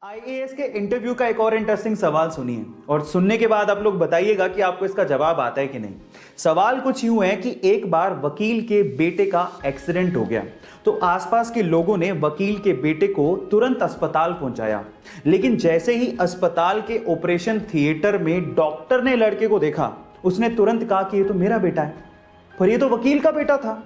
IAS के interview का एक और इंटरेस्टिंग सवाल सुनिए और सुनने के बाद आप लोग बताइएगा कि आपको इसका जवाब आता है कि नहीं। सवाल कुछ यूं है कि एक बार वकील के बेटे का एक्सीडेंट हो गया तो आसपास के लोगों ने वकील के बेटे को तुरंत अस्पताल पहुंचाया, लेकिन जैसे ही अस्पताल के ऑपरेशन थिएटर में डॉक्टर ने लड़के को देखा, उसने तुरंत कहा कि ये तो मेरा बेटा है, पर ये तो वकील का बेटा था।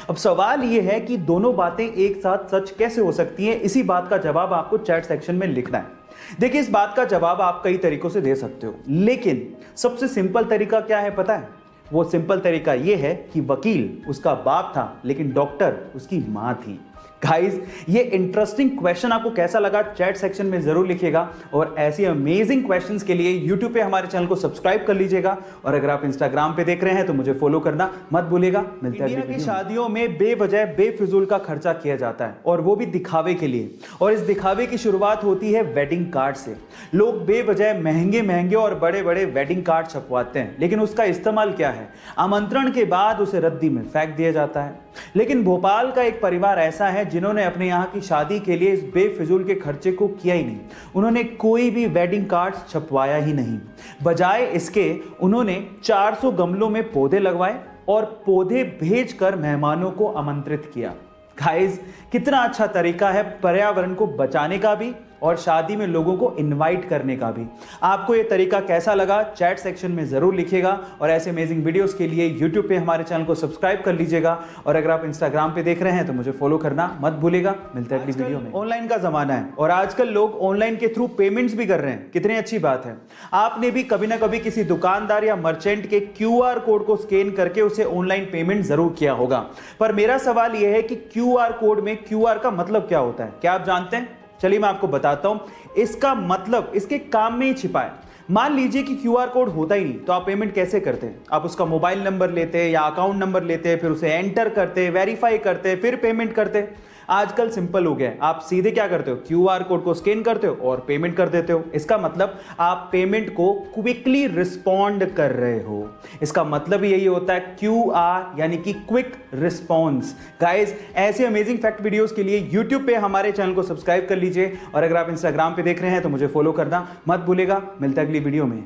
अब सवाल यह है कि दोनों बातें एक साथ सच कैसे हो सकती हैं। इसी बात का जवाब आपको चैट सेक्शन में लिखना है। देखिए, इस बात का जवाब आप कई तरीकों से दे सकते हो, लेकिन सबसे सिंपल तरीका क्या है पता है? वो सिंपल तरीका यह है कि वकील उसका बाप था लेकिन डॉक्टर उसकी मां थी। गाइस, ये इंटरेस्टिंग क्वेश्चन आपको कैसा लगा चैट सेक्शन में जरूर लिखिएगा और ऐसी अमेजिंग क्वेश्चंस के लिए यूट्यूब पे हमारे चैनल को सब्सक्राइब कर लीजिएगा और अगर आप इंस्टाग्राम पे देख रहे हैं तो मुझे फॉलो करना मत भूलिएगा। मिलते हैं अगली वीडियो में। शादियों में बेवजह बेफिजूल का खर्चा किया जाता है और वो भी दिखावे के लिए, और इस दिखावे की शुरुआत होती है वेडिंग कार्ड से। लोग बेवजह महंगे महंगे और बड़े बड़े वेडिंग कार्ड छपवाते हैं, लेकिन उसका इस्तेमाल क्या है? आमंत्रण के बाद उसे रद्दी में फेंक दिया जाता है। लेकिन भोपाल का एक परिवार ऐसा है जिन्होंने अपने यहाँ की शादी के लिए इस बेफिजूल के खर्चे को किया ही नहीं। उन्होंने कोई भी वेडिंग कार्ड छपवाया ही नहीं। बजाय इसके उन्होंने 400 गमलों में पौधे लगवाए और पौधे भेजकर मेहमानों को आमंत्रित किया। गाइस, कितना अच्छा तरीका है पर्यावरण को बचाने का भी और शादी में लोगों को इनवाइट करने का भी। आपको ये तरीका कैसा लगा चैट सेक्शन में जरूर लिखिएगा और ऐसे अमेजिंग वीडियोस के लिए यूट्यूब पे हमारे चैनल को सब्सक्राइब कर लीजिएगा और अगर आप इंस्टाग्राम पे देख रहे हैं तो मुझे फॉलो करना मत भूलिएगा। मिलते हैं अगली वीडियो में। ऑनलाइन का जमाना है और आजकल लोग ऑनलाइन के थ्रू पेमेंट्स भी कर रहे हैं। कितनी अच्छी बात है। आपने भी कभी ना कभी किसी दुकानदार या मर्चेंट के QR कोड को स्कैन करके उसे ऑनलाइन पेमेंट जरूर किया होगा, पर मेरा सवाल यह है कि QR कोड में QR का मतलब क्या होता है? क्या आप जानते हैं? चलिए मैं आपको बताता हूं। इसका मतलब इसके काम में ही छिपा है। मान लीजिए कि QR कोड होता ही नहीं तो आप पेमेंट कैसे करते हैं? आप उसका मोबाइल नंबर लेते या अकाउंट नंबर लेते, फिर उसे एंटर करते, वेरीफाई करते, फिर पेमेंट करते। आजकल सिंपल हो गया है। आप सीधे क्या करते हो? QR कोड को स्कैन करते हो और पेमेंट कर देते हो। इसका मतलब आप पेमेंट को क्विकली रिस्पॉन्ड कर रहे हो। इसका मतलब यही होता है QR यानी कि क्विक रिस्पॉन्स। गाइस, ऐसे अमेजिंग फैक्ट वीडियोस के लिए YouTube पे हमारे चैनल को सब्सक्राइब कर लीजिए और अगर आप इंस्टाग्राम पे देख रहे हैं तो मुझे फॉलो करना मत भूलिएगा। मिलते हैं अगली वीडियो में।